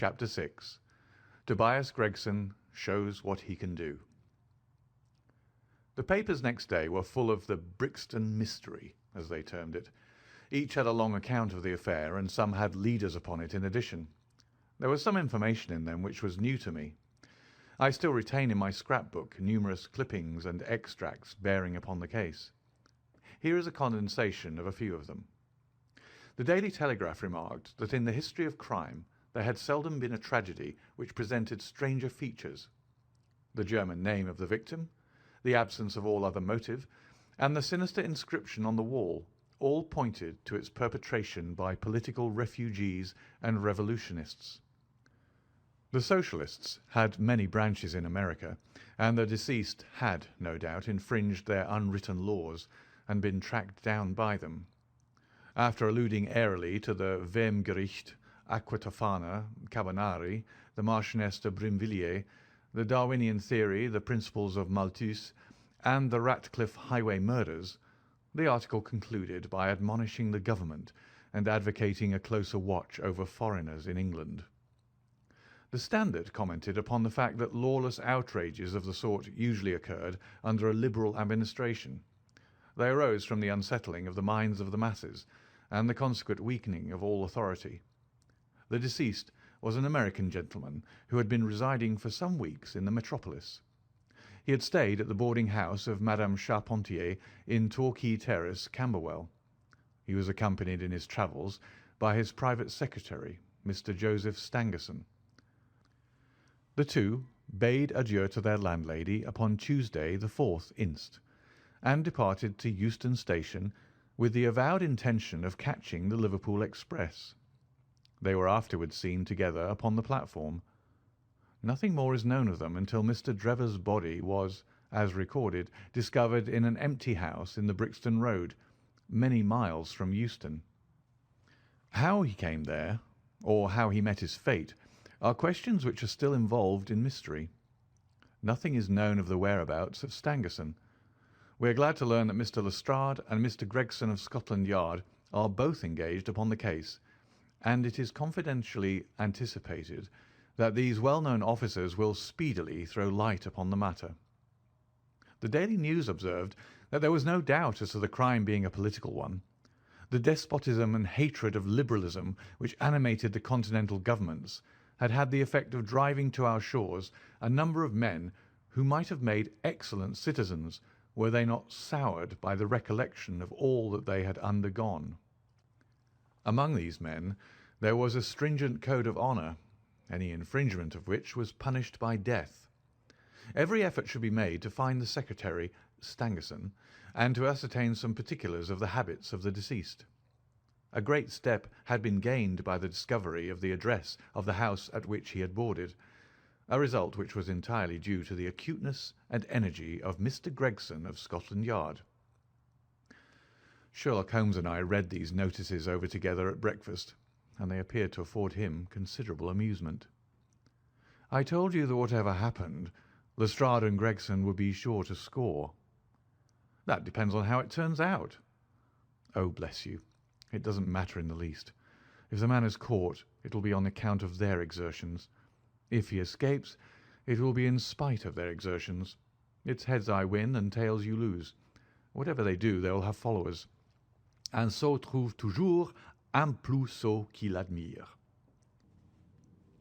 Chapter 6. Tobias Gregson shows what he can do. The papers next day were full of the Brixton mystery, as they termed it. Each had a long account of the affair, and some had leaders upon it in addition. There was some information in them which was new to me. I still retain in my scrapbook numerous clippings and extracts bearing upon the case. Here is a condensation of a few of them. The Daily Telegraph remarked that in the history of crime there had seldom been a tragedy which presented stranger features. The German name of the victim, the absence of all other motive, and the sinister inscription on the wall all pointed to its perpetration by political refugees and revolutionists. The Socialists had many branches in America, and the deceased had, no doubt, infringed their unwritten laws and been tracked down by them. After alluding airily to the Wehmgericht, Aquatofana, Carbonari, the Marchioness de Brinvilliers, the Darwinian theory, the principles of Malthus, and the Ratcliffe highway murders, the article concluded by admonishing the government and advocating a closer watch over foreigners in England. The Standard commented upon the fact that lawless outrages of the sort usually occurred under a Liberal administration. They arose from the unsettling of the minds of the masses and the consequent weakening of all authority. The deceased was an American gentleman who had been residing for some weeks in the metropolis. He had stayed at the boarding house of Madame Charpentier in Torquay Terrace, Camberwell. He was accompanied in his travels by his private secretary, Mr. Joseph Stangerson. The two bade adieu to their landlady upon Tuesday the 4th inst., and departed to Euston Station with the avowed intention of catching the Liverpool express. They were afterwards seen together upon the platform. Nothing more is known of them until Mr. Drever's body was, as recorded, discovered in an empty house in the Brixton Road, many miles from Euston. How he came there, or how he met his fate, are questions which are still involved in mystery. Nothing is known of the whereabouts of Stangerson. We are glad to learn that Mr. Lestrade and Mr. Gregson of Scotland Yard are both engaged upon the case, and it is confidentially anticipated that these well-known officers will speedily throw light upon the matter. The Daily News observed that there was no doubt as to the crime being a political one. The despotism and hatred of liberalism which animated the continental governments had the effect of driving to our shores a number of men who might have made excellent citizens were they not soured by the recollection of all that they had undergone. Among these men there was a stringent code of honour, any infringement of which was punished by death. Every effort should be made to find the secretary, Stangerson, and to ascertain some particulars of the habits of the deceased. A great step had been gained by the discovery of the address of the house at which he had boarded, a result which was entirely due to the acuteness and energy of Mr. Gregson of Scotland Yard. Sherlock Holmes and I read these notices over together at breakfast, and they appeared to afford him considerable amusement. I told you that whatever happened, Lestrade and Gregson would be sure to score. That depends on how it turns out. Oh, bless you, it doesn't matter in the least. If the man is caught, it will be on account of their exertions. If he escapes, it will be in spite of their exertions. It's heads I win and tails you lose. Whatever they do, they will have followers. Un sot trouve toujours un plus sot qui l'admire.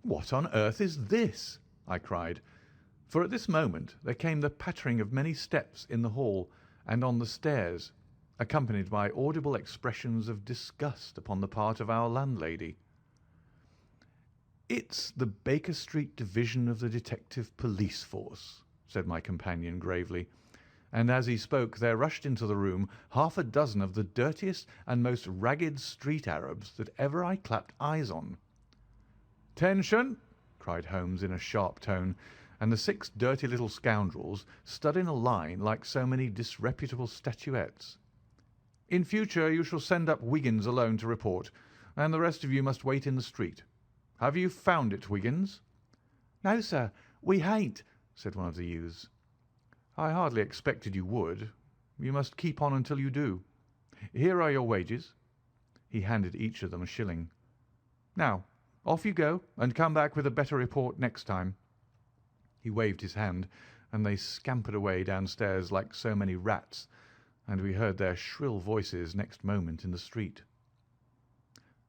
What on earth is this? I cried, for at this moment there came the pattering of many steps in the hall and on the stairs, accompanied by audible expressions of disgust upon the part of our landlady. "It's the Baker Street division of the detective police force," said my companion gravely, and as he spoke there rushed into the room half a dozen of the dirtiest and most ragged street Arabs that ever I clapped eyes on. "Attention!" cried Holmes in a sharp tone, and the 6 dirty little scoundrels stood in a line like so many disreputable statuettes. "In future you shall send up Wiggins alone to report, and the rest of you must wait in the street. Have you found it, Wiggins?" "No, sir, we hain't," said one of the youths. "I hardly expected you would. You must keep on until you do. Here are your wages." He handed each of them a shilling. "Now, Off you go, and come back with a better report next time." He waved his hand, and they scampered away downstairs like so many rats, and we heard their shrill voices next moment in the street.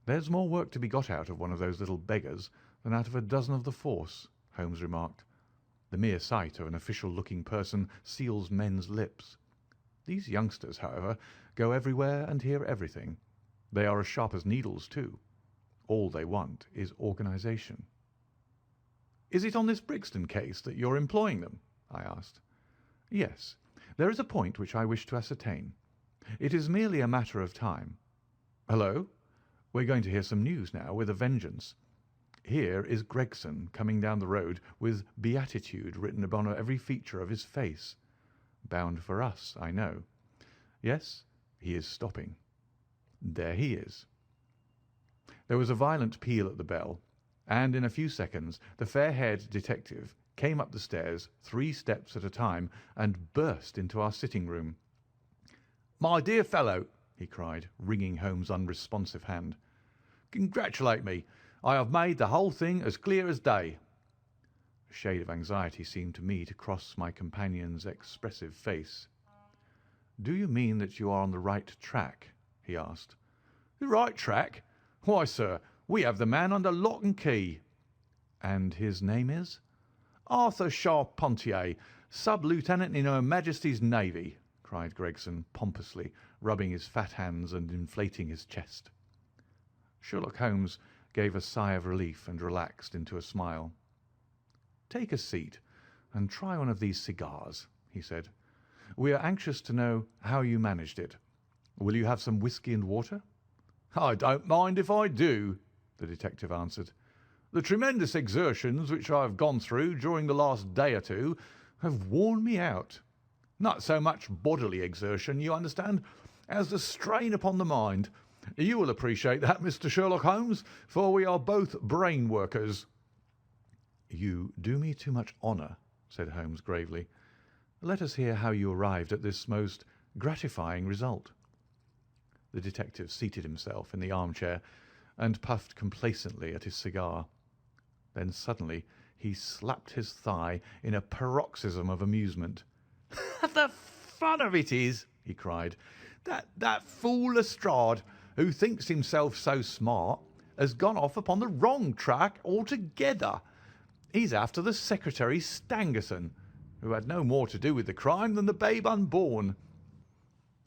"There's more work to be got out of one of those little beggars than out of a dozen of the force," Holmes remarked. "The mere sight of an official-looking person seals men's lips. These youngsters, however, go everywhere and hear everything. They are as sharp as needles, too. All they want is organisation." "Is it on this Brixton case that you're employing them?" I asked. "Yes. There is a point which I wish to ascertain. It is merely a matter of time. Hullo! We're going to hear some news now with a vengeance. Here is Gregson coming down the road with beatitude written upon every feature of his face. Bound for us, I know. Yes, he is stopping. There he is." There was a violent peal at the bell, and in a few seconds the fair-haired detective came up the stairs 3 steps at a time and burst into our sitting-room. "My dear fellow," he cried, wringing Holmes' unresponsive hand, "congratulate me. I have made the whole thing as clear as day." A shade of anxiety seemed to me to cross my companion's expressive face. "Do you mean that you are on the right track?" he asked. "The right track? Why, sir, we have the man under lock and key." "And his name is?" "Arthur Charpentier, sub-lieutenant in Her Majesty's Navy," cried Gregson pompously, rubbing his fat hands and inflating his chest. Sherlock Holmes gave a sigh of relief and relaxed into a smile. "Take a seat and try one of these cigars," he said. "We are anxious to know how you managed it. Will you have some whisky and water?" "I don't mind if I do," the detective answered. "The tremendous exertions which I have gone through during the last day or two have worn me out. Not so much bodily exertion, you understand, as the strain upon the mind. You will appreciate that, Mr. Sherlock Holmes, for we are both brain workers." "You do me too much honour," said Holmes gravely. "Let us hear how you arrived at this most gratifying result." The detective seated himself in the armchair and puffed complacently at his cigar. Then suddenly he slapped his thigh in a paroxysm of amusement. "The fun of it is," he cried, that fool Lestrade, who thinks himself so smart, has gone off upon the wrong track altogether. He's after the Secretary Stangerson, who had no more to do with the crime than the babe unborn.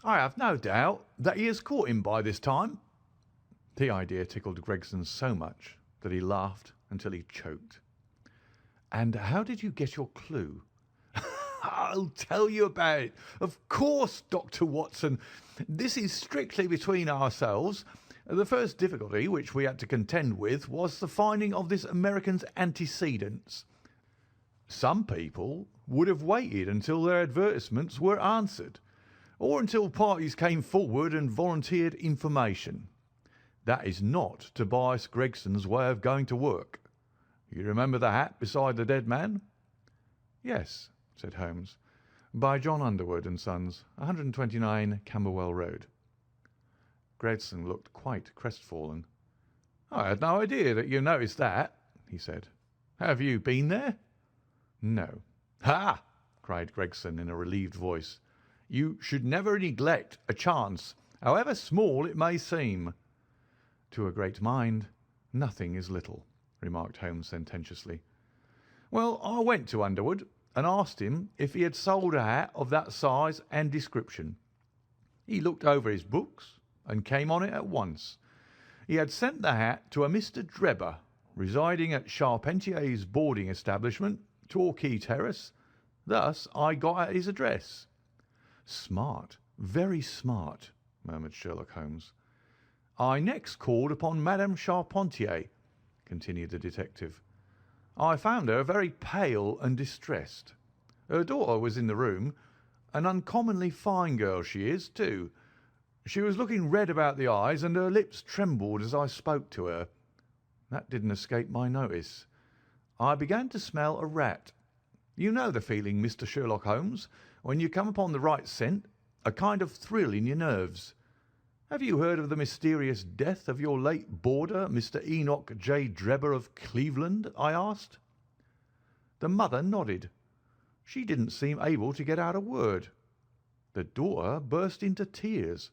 I have no doubt that he has caught him by this time." The idea tickled Gregson so much that he laughed until he choked. "And how did you get your clue?" "I'll tell you about it. Of course, Dr. Watson. This is strictly between ourselves. The first difficulty which we had to contend with was the finding of this American's antecedents. Some people would have waited until their advertisements were answered, or until parties came forward and volunteered information. That is not Tobias Gregson's way of going to work. You remember the hat beside the dead man?" "Yes," said Holmes. "By John Underwood and Sons, 129 Camberwell Road." Gregson looked quite crestfallen. "I had no idea that you noticed that," he said. "Have you been there?" "No." "Ha!" cried Gregson in a relieved voice. "You should never neglect a chance, however small it may seem." "To a great mind, nothing is little," remarked Holmes sententiously. "Well, I went to Underwood and asked him if he had sold a hat of that size and description. He looked over his books and came on it at once. He had sent the hat to a Mr. Drebber, residing at Charpentier's boarding establishment, Torquay Terrace. Thus I got at his address." "Smart, very smart," murmured Sherlock Holmes. "I next called upon Madame Charpentier," continued the detective. "I found her very pale and distressed. Her daughter was in the room. An uncommonly fine girl she is, too. She was looking red about the eyes, and her lips trembled as I spoke to her. That didn't escape my notice. I began to smell a rat. You know the feeling, Mr. Sherlock Holmes, when you come upon the right scent, a kind of thrill in your nerves. Have you heard of the mysterious death of your late boarder, Mr. Enoch J. Drebber of Cleveland?" I asked. The mother nodded. She didn't seem able to get out a word. The daughter burst into tears.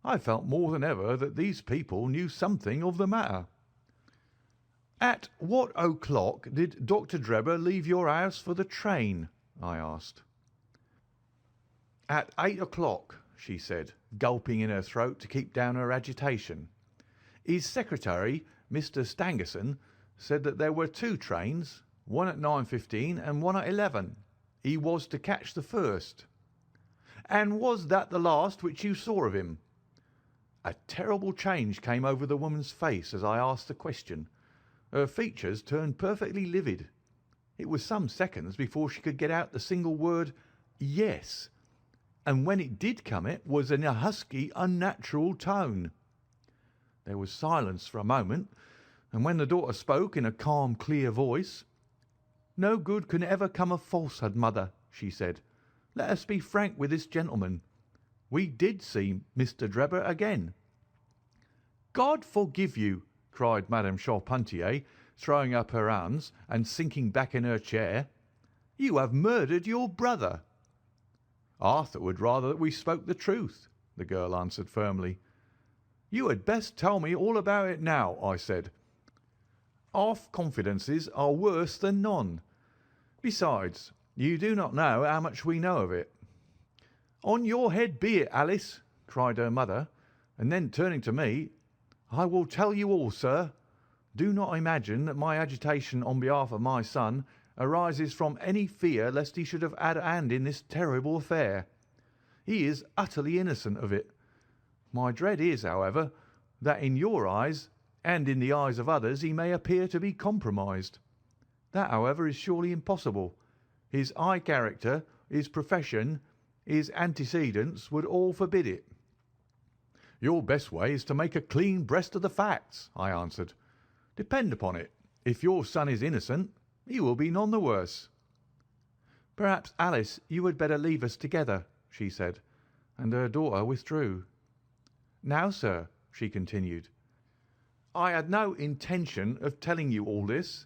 I felt more than ever that these people knew something of the matter. "At what o'clock did Dr. Drebber leave your house for the train?" I asked. "At 8 o'clock, she said, gulping in her throat to keep down her agitation. "His secretary, Mr. Stangerson, said that there were 2 trains, one at 9:15 and one at 11. He was to catch the first." "And was that the last which you saw of him?" A terrible change came over the woman's face as I asked the question. Her features turned perfectly livid. It was some seconds before she could get out the single word "yes," and when it did come it was in a husky, unnatural tone. There was silence for a moment, and when the daughter spoke in a calm, clear voice, "No good can ever come of falsehood, mother," she said. "Let us be frank with this gentleman. We did see Mr. Drebber again." "God forgive you!" cried Madame Charpentier, throwing up her arms and sinking back in her chair. "You have murdered your brother." "Arthur would rather that we spoke the truth," the girl answered firmly. "You had best tell me all about it now," I said. "Half confidences are worse than none. Besides, you do not know how much we know of it." "On your head be it, Alice," cried her mother, and then turning to me, "I will tell you all, sir. Do not imagine that my agitation on behalf of my son arises from any fear lest he should have had a hand in this terrible affair. He is utterly innocent of it. My dread is, however, that in your eyes and in the eyes of others he may appear to be compromised. That, however, is surely impossible. His high character, his profession, his antecedents would all forbid it." "Your best way is to make a clean breast of the facts," I answered. "Depend upon it, if your son is innocent, he will be none the worse." "Perhaps, Alice, you had better leave us together," she said, and her daughter withdrew. "Now, sir," she continued, "I had no intention of telling you all this,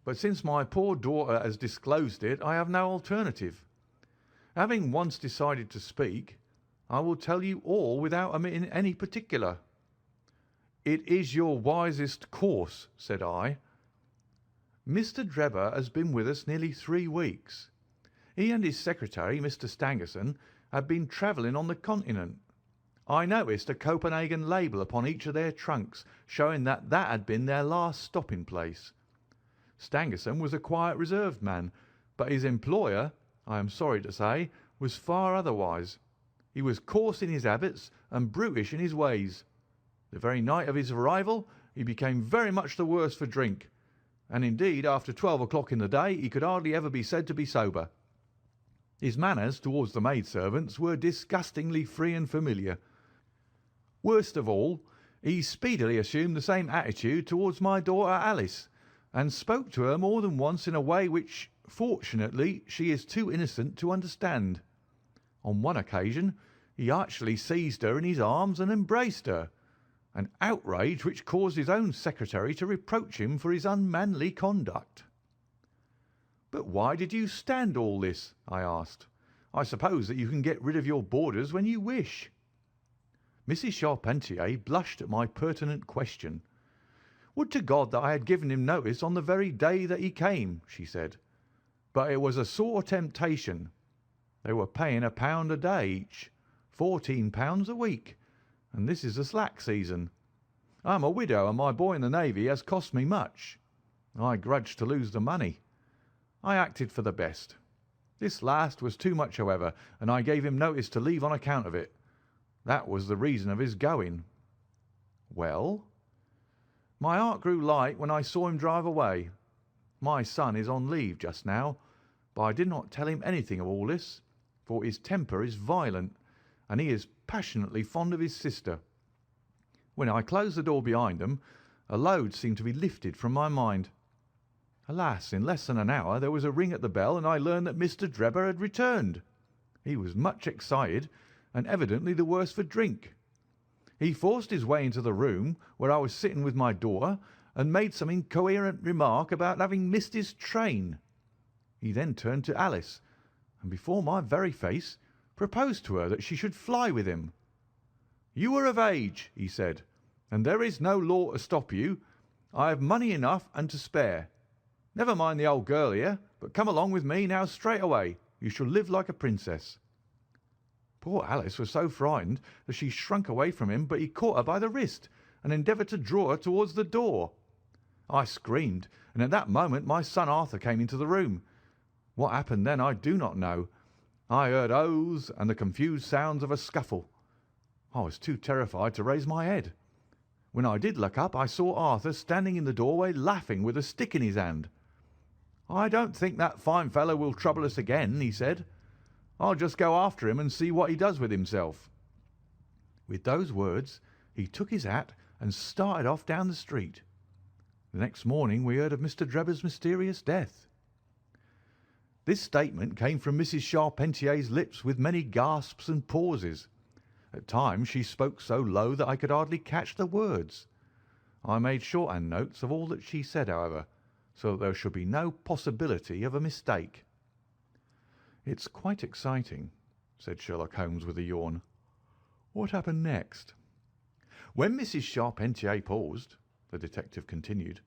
but since my poor daughter has disclosed it, I have no alternative. Having once decided to speak, I will tell you all without omitting any particular." "It is your wisest course," said I. "Mr. Drebber has been with us nearly 3 weeks. He and his secretary, Mr. Stangerson, had been travelling on the Continent. I noticed a Copenhagen label upon each of their trunks, showing that that had been their last stopping place. Stangerson was a quiet, reserved man, but his employer, I am sorry to say, was far otherwise. He was coarse in his habits and brutish in his ways. The very night of his arrival he became very much the worse for drink, and indeed after 12 o'clock in the day he could hardly ever be said to be sober. His manners towards the maidservants were disgustingly free and familiar. Worst of all, he speedily assumed the same attitude towards my daughter Alice, and spoke to her more than once in a way which, fortunately, she is too innocent to understand. On one occasion he actually seized her in his arms and embraced her, an outrage which caused his own secretary to reproach him for his unmanly conduct." "But why did you stand all this?" I asked. "I suppose that you can get rid of your boarders when you wish." Mrs. Charpentier blushed at my pertinent question. "Would to God that I had given him notice on the very day that he came," she said. "But it was a sore temptation. They were paying £1 a day each, £14 a week, and this is the slack season. I am a widow, and my boy in the Navy has cost me much. I grudged to lose the money. I acted for the best. This last was too much, however, and I gave him notice to leave on account of it. That was the reason of his going." "Well?" "My heart grew light when I saw him drive away. My son is on leave just now, but I did not tell him anything of all this, for his temper is violent, and he is passionately fond of his sister. When I closed the door behind them, a load seemed to be lifted from my mind. Alas, in less than an hour there was a ring at the bell, and I learned that Mr. Drebber had returned. He was much excited, and evidently the worse for drink. He forced his way into the room where I was sitting with my daughter and made some incoherent remark about having missed his train. He then turned to Alice, and before my very face proposed to her that she should fly with him. 'You are of age,' he said, 'and there is no law to stop you. I have money enough and to spare. Never mind the old girl here, but come along with me now straight away. You shall live like a princess.' Poor Alice was so frightened that she shrunk away from him, but he caught her by the wrist and endeavoured to draw her towards the door. I screamed, and at that moment my son Arthur came into the room. What happened then I do not know. I heard oaths and the confused sounds of a scuffle. I was too terrified to raise my head. When I did look up, I saw Arthur standing in the doorway laughing with a stick in his hand. 'I don't think that fine fellow will trouble us again,' he said. 'I'll just go after him and see what he does with himself.' With those words he took his hat and started off down the street. The next morning we heard of Mr. Drebber's mysterious death." This statement came from Mrs. Charpentier's lips with many gasps and pauses. At times she spoke so low that I could hardly catch the words. I made shorthand notes of all that she said, however, so that there should be no possibility of a mistake. "It's quite exciting," said Sherlock Holmes with a yawn. "What happened next?" "When Mrs. Charpentier paused," the detective continued,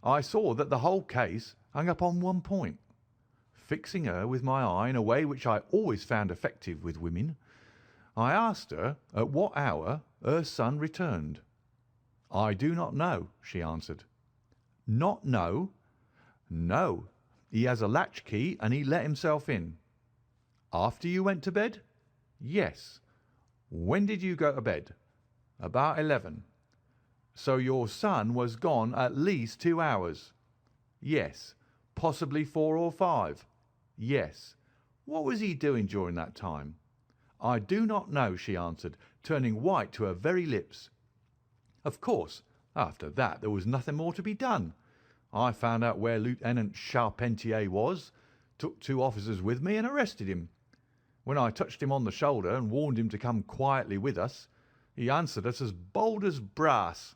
"I saw that the whole case hung upon one point. Fixing her with my eye in a way which I always found effective with women, I asked her at what hour her son returned. 'I do not know,' she answered. 'Not know?' 'No. He has a latch key and he let himself in.' 'After you went to bed?' 'Yes.' 'When did you go to bed?' 'About 11. So your son was gone at least 2 hours?' 'Yes.' 'Possibly 4 or 5? "'Yes.' 'What was he doing during that time?' 'I do not know,' she answered, turning white to her very lips. Of course, after that there was nothing more to be done. I found out where Lieutenant Charpentier was, took 2 officers with me, and arrested him. When I touched him on the shoulder and warned him to come quietly with us, he answered us as bold as brass.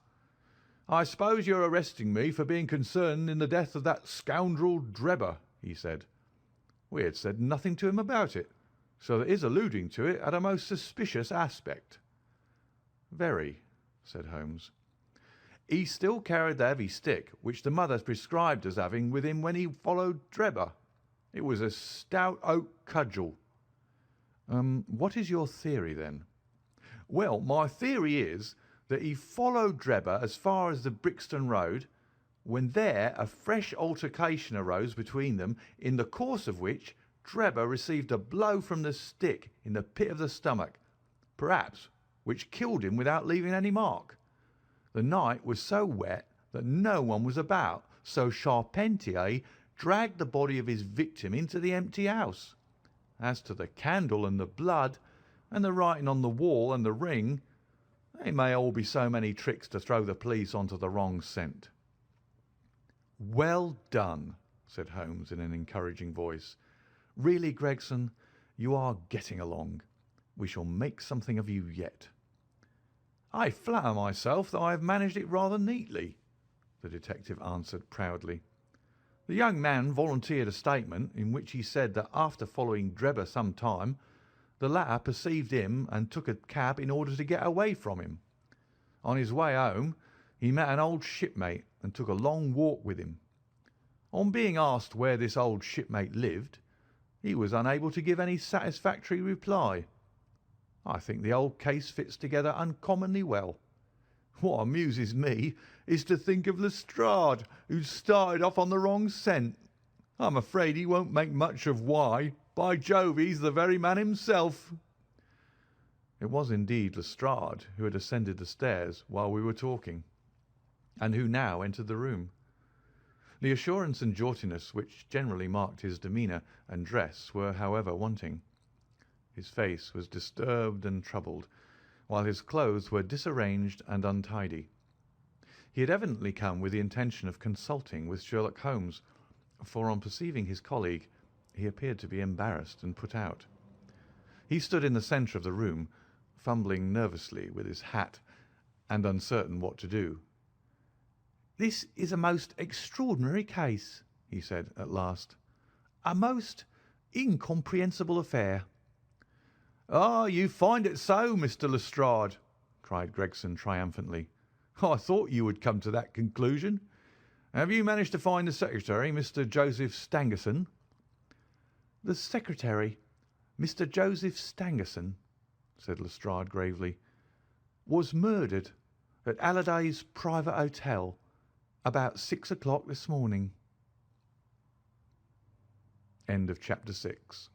'I suppose you are arresting me for being concerned in the death of that scoundrel Drebber,' he said. We had said nothing to him about it, so that his alluding to it had a most suspicious aspect." "Very," said Holmes. "He still carried the heavy stick which the mother prescribed as having with him when he followed Drebber. It was a stout oak cudgel." "What is your theory, then?" "Well, my theory is that he followed Drebber as far as the Brixton Road, when there a fresh altercation arose between them, in the course of which Drebber received a blow from the stick in the pit of the stomach, perhaps which killed him without leaving any mark. The night was so wet that no one was about, so Charpentier dragged the body of his victim into the empty house. As to the candle and the blood, and the writing on the wall and the ring, they may all be so many tricks to throw the police onto the wrong scent." "Well done," said Holmes in an encouraging voice. "Really, Gregson, you are getting along. We shall make something of you yet." "I flatter myself that I have managed it rather neatly," the detective answered proudly. "The young man volunteered a statement in which he said that after following Drebber some time, the latter perceived him and took a cab in order to get away from him. On his way home he met an old shipmate and took a long walk with him. On being asked where this old shipmate lived, he was unable to give any satisfactory reply. I think the old case fits together uncommonly well. What amuses me is to think of Lestrade, who started off on the wrong scent. I'm afraid he won't make much of why. By Jove, he's the very man himself." It was indeed Lestrade who had ascended the stairs while we were talking, and who now entered the room. The assurance and jauntiness which generally marked his demeanour and dress were, however, wanting. His face was disturbed and troubled, while his clothes were disarranged and untidy. He had evidently come with the intention of consulting with Sherlock Holmes, for on perceiving his colleague he appeared to be embarrassed and put out. He stood in the centre of the room, fumbling nervously with his hat and uncertain what to do. "This is a most extraordinary case," he said at last. "A most incomprehensible affair." "Ah, you find it so, Mr. Lestrade!" cried Gregson triumphantly. "I thought you would come to that conclusion. Have you managed to find the secretary, Mr. Joseph Stangerson?" "The secretary, Mr. Joseph Stangerson," said Lestrade gravely, "was murdered at Halliday's private hotel about 6 o'clock this morning." End of chapter 6.